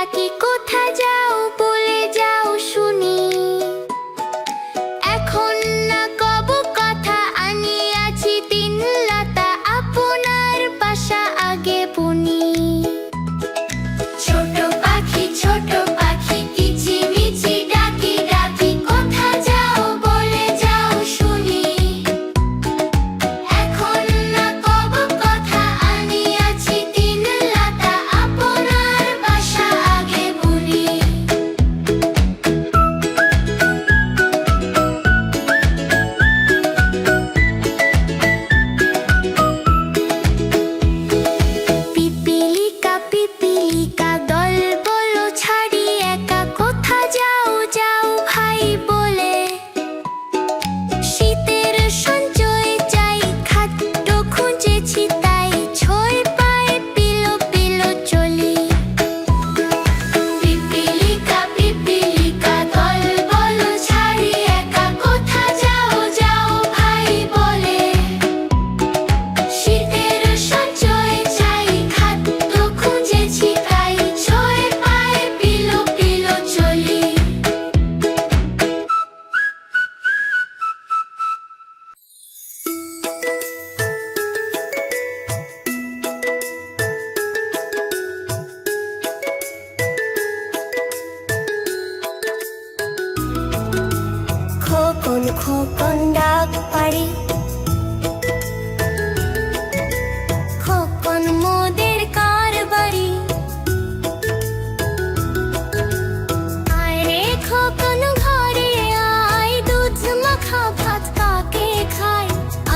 ডাকি কোথা যাও বলে যাও শুনি। এখন না কব কথা আনিয়াছি তিন লতা আপনার বাসা আগে বুনি। ছোট পাখি কিচিমিচি ডাকি ডাকি কোথা যাও বলে যাও শুনি। এখন না কব কথা আনিয়াছি তিন লতা আপনার বাসা আগে বুনি। পিপিলিকা পিপিলিকা দল বলো ছাড়ি একা কোথা যাও যাও ভাই বলে। শীতের সঞ্চয় চাই খাদ্য খুঁজেছি তাই ছয় পায়ে পিলো পিলো চলি। পিপিলিকা পিপিলিকা দল বলো ছাড়ি একা কোথা যাও যাও ভাই বলে। শীতের সঞ্চয় চাই খাদ্য খুঁজেছি তাই ছয় পায়ে পিলো পিলো চলি। খোকন খোকন ডাক পাড়ি খোকন মোদের কার বাড়ি। আয় রে খোকন ঘরে আয় দুধ মাখা ভাত কাকে খায়।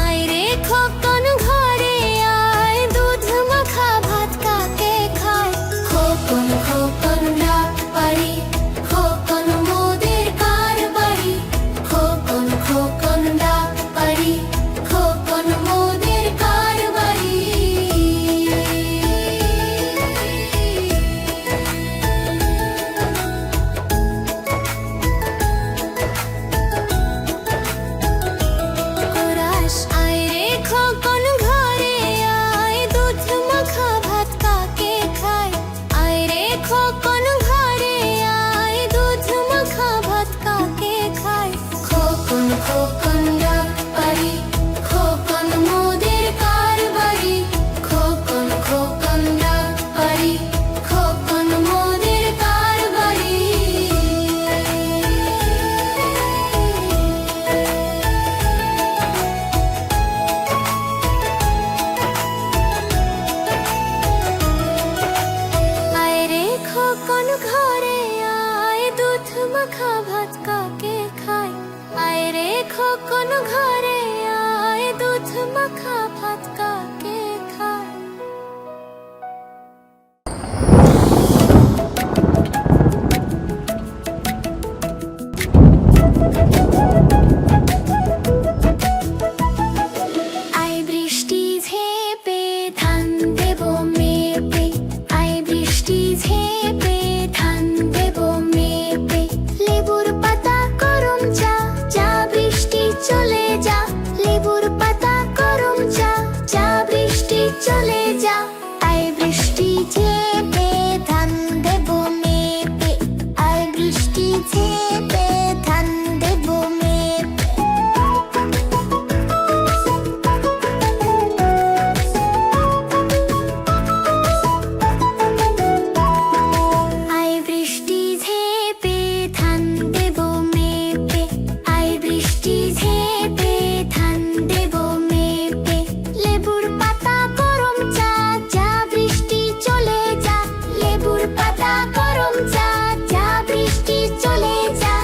আয় রে খোকন ঘরে আয় দুধ মাখা ভাত কাকে খায়। খোকন খোকন ডাক পাড়ি খোকন মোদের কার বাড়ি। খোকন খোকন ডাক পাড়ি খোকন মোদের কার বাড়ি। কোরাস আয় রে খোকন ঘরে আয় দুধ মাখা ভাত কাকে খায়। আয় রে খোকন ঘরে আয় দুধ মাখা ভাত কাকে খায়। খোকন খোকন ডাক পাড়ি খোকন মোদের কার বাড়ি। খোকন খোকন ডাক পাড়ি খোকন মোদের কার বাড়ি। আয় রে খোকন ঘরে আয় দুধ মাখা ভাত কাকে খায়। আয় রে খোকন ঘরে আয় দুধ মাখা ভাত কাকে খায়। আয় বৃষ্টি ঝেপে ধান দেব মেপে। আয় বৃষ্টি ঝেপে ধান দেব মেপে। লেবুর পাতা করম চা চা বৃষ্টি চলে যা। লেবুর পাতা করম চা চা বৃষ্টি চলে যা। আয় বৃষ্টি ঝেপে ধান দেব মেপে। আয় বৃষ্টি ঝেপে ধান দেব মেপে। আয় বৃষ্টি ঝেপে ধান দেব মেপে। আয় বৃষ্টি ঝেপে ধান দেব মেপে। লেবুর পাতা গরম চা চা বৃষ্টি চলে যা। লেবুর পাতা গরম চা চা বৃষ্টি চলে যা।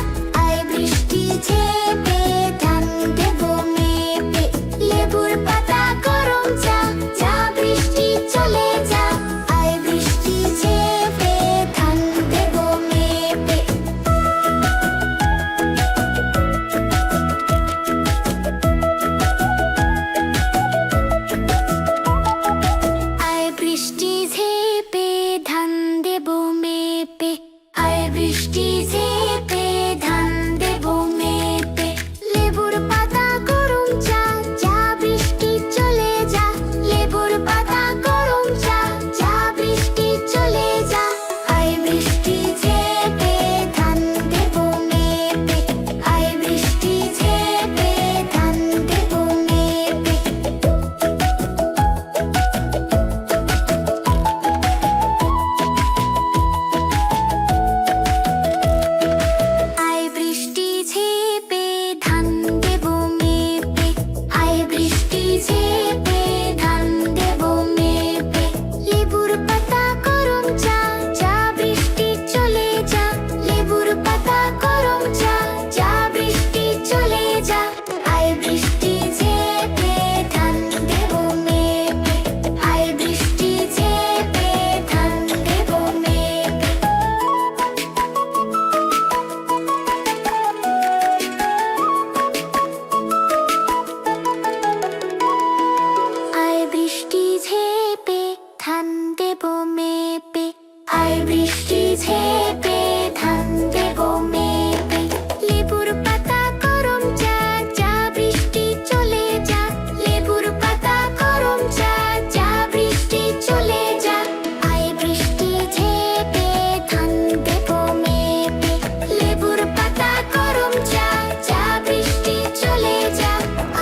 আয় বৃষ্টি ঝেপে ধান দেব মেপে। লেবুর পাতা গরম চা চা বৃষ্টি চলে যা। আয় বৃষ্টি ঝেপে ধান দেব মেপে। আয় বৃষ্টি ঝেপে ধান দেব মেপে। আয় বৃষ্টি ঝেপে ধান দেব মেপে। লেবুর পাতা গরম চা চা বৃষ্টি চলে যা। লেবুর পাতা গরম চা চা বৃষ্টি চলে যা। আয় বৃষ্টি বৃষ্টি ঝেপে ধান দেব মেপে লেবুর পাতা করম চা চা বৃষ্টি চলে যা লেবুর পাতা করম চা চা বৃষ্টি চলে যা আয় বৃষ্টি ঝেপে ধান দেব মেপে লেবুর পাতা করম চা চা বৃষ্টি চলে যা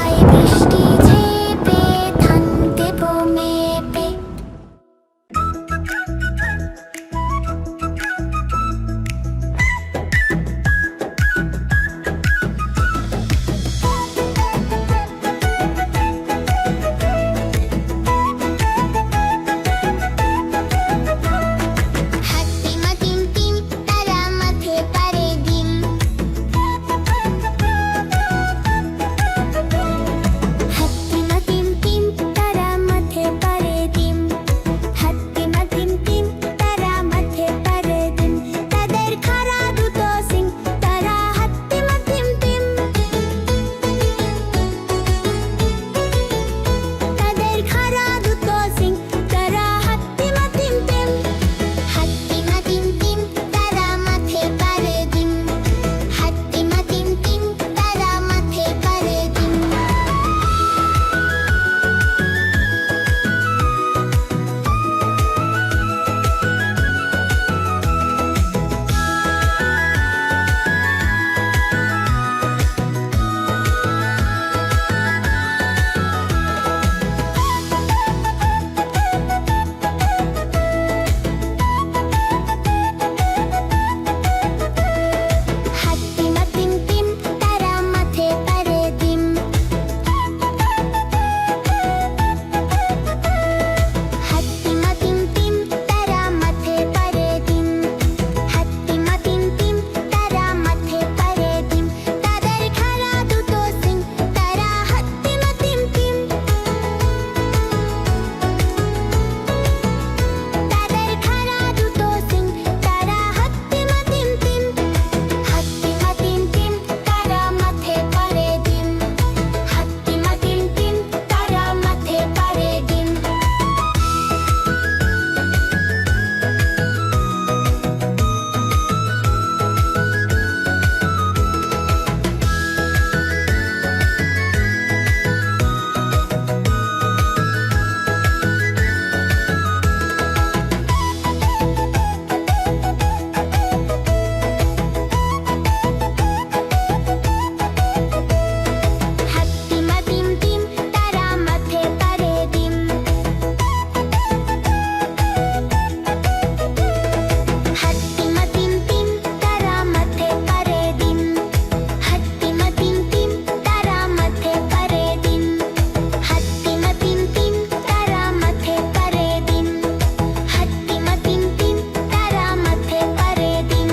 আয় বৃষ্টি ঝেপে ধান দেব মেপে হাতিমা টিম টিম তারা মাঠে পারে ডিম হাতিমা টিম টিম তারা মাঠে পারে ডিম হাতিমা টিম টিম তারা মাঠে পারে ডিম তাদের খাড়া দুটো সিং তারা হাতিমা টিম টিম তাদের খাড়া দুটো সিং তারা হাতিমা টিম টিম হাতিমা টিম টিম তারা মাঠে পারে ডিম হাতিমা টিম টিম তারা মাঠে পারে ডিম হাতিমা টিম টিম তারা মাঠে পারে ডিম হাতিমা টিম টিম তারা মাঠে পারে ডিম হাতিমা টিম টিম তারা মাঠে পারে ডিম তাদের খাড়া দুটো সিং তারা হাতিমা টিম টিম তাদের খাড়া দুটো সিং তারা হাতিমা টিম টিম হাতিমা টিম টিম তারা মাঠে পারে ডিম হাতিমা টিম টিম তারা মাঠে পারে ডিম হাতিমা টিম টিম তারা মাঠে পারে ডিম হাতিমা টিম টিম তারা মাঠে পারে ডিম হাতিমা টিম টিম তারা মাঠে পারে ডিম হাতিমা টিম টিম তারা মাঠে পারে ডিম হাতিমা টিম টিম তারা মাঠে পারে ডিম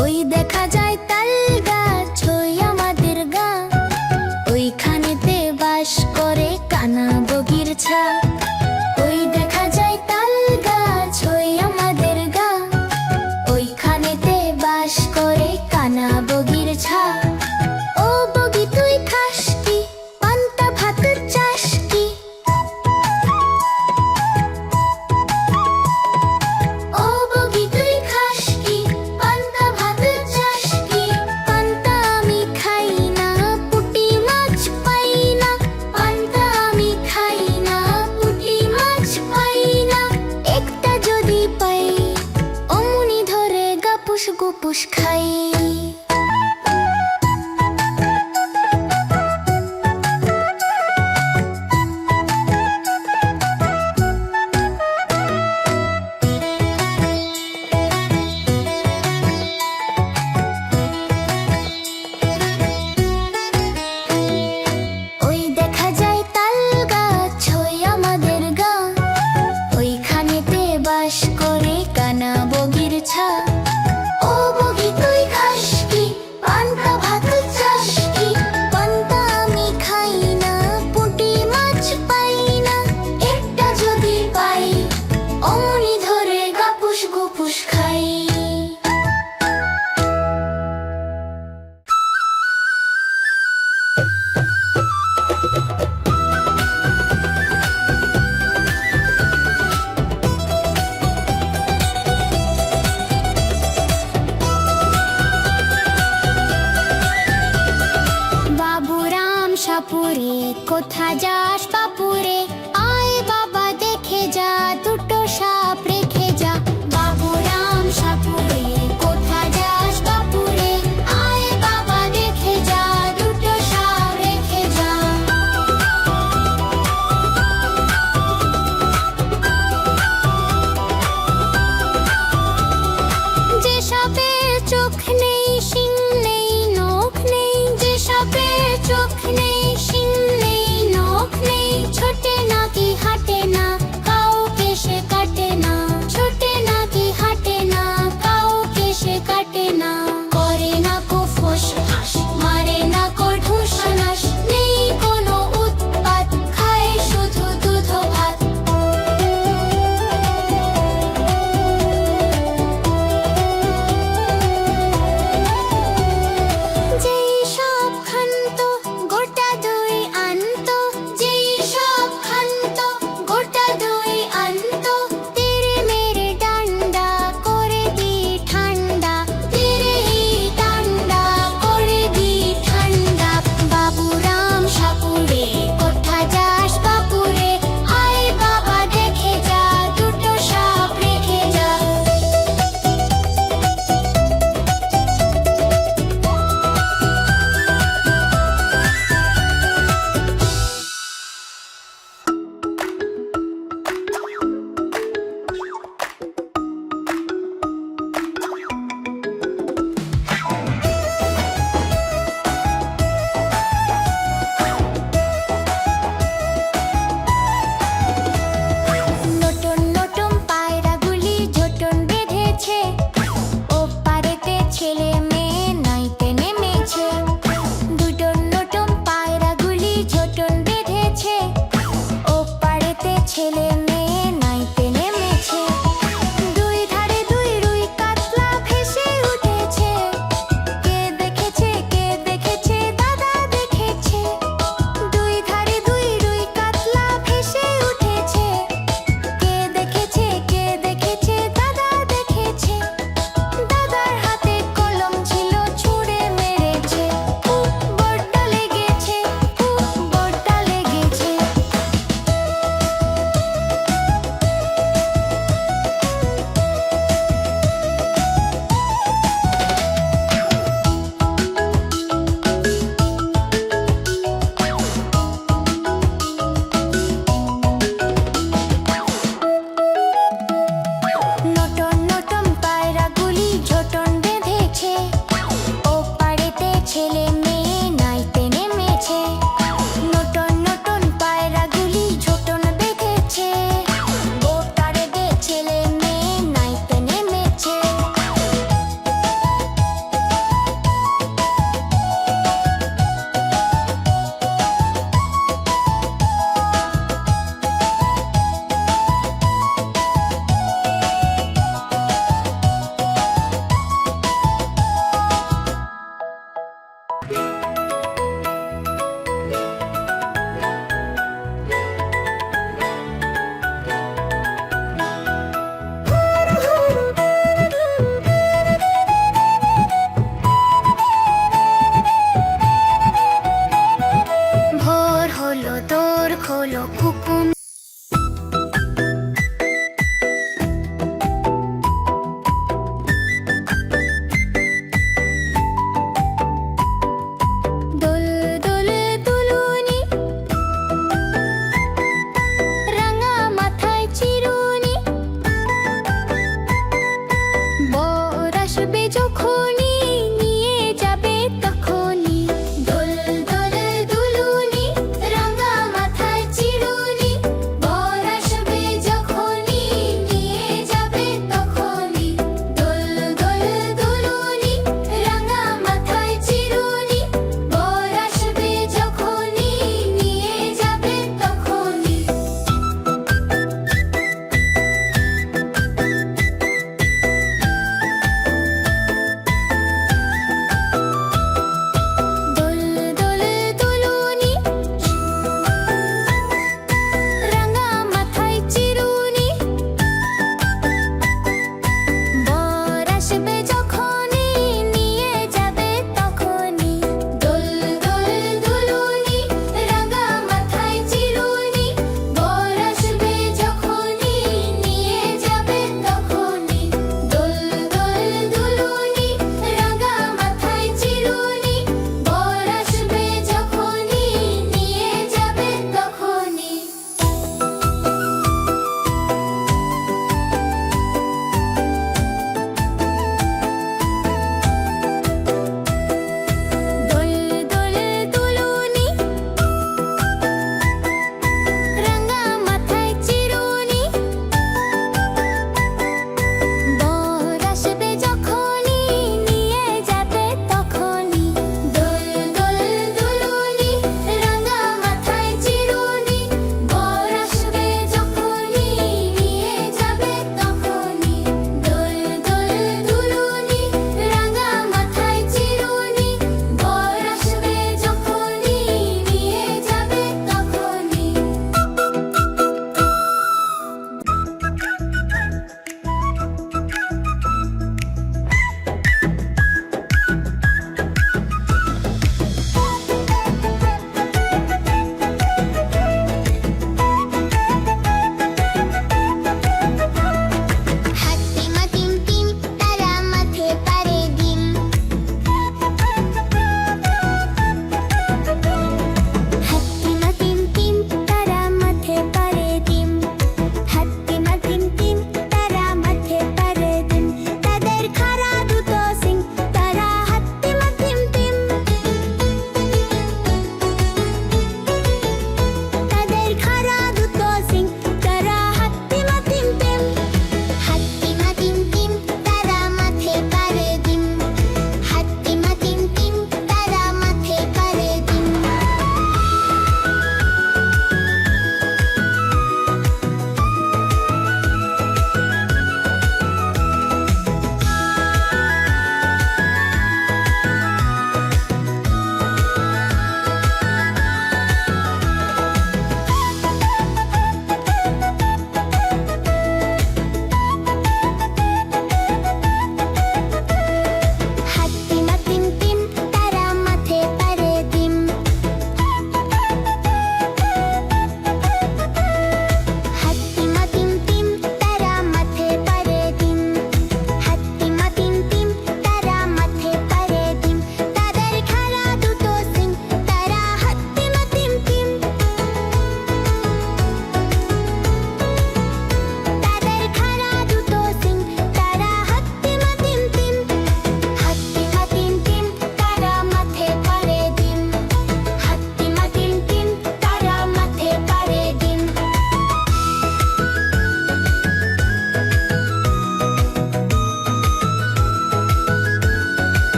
ওই দেখা যায় তাল গাছ ওই আমাদের গাঁ ওইখানেতে বাস করে কানা বগির ছা ওই দেখা যায় তাল গাছ ওই আমাদের গাঁ ওইখানেতে বাস করে কানা বগির ছা ও বগি তুই খাস কি পান্তা ভাত চাস কি ও বগি তুই খাস কি পান্তা ভাত চাস কি পান্তা আমি খাই না পুঁটি মাছ পাই না পান্তা আমি খাই না পুঁটি মাছ পাই না একটা যদি পাই অমনি ধরে গাপুস গুপুস খাই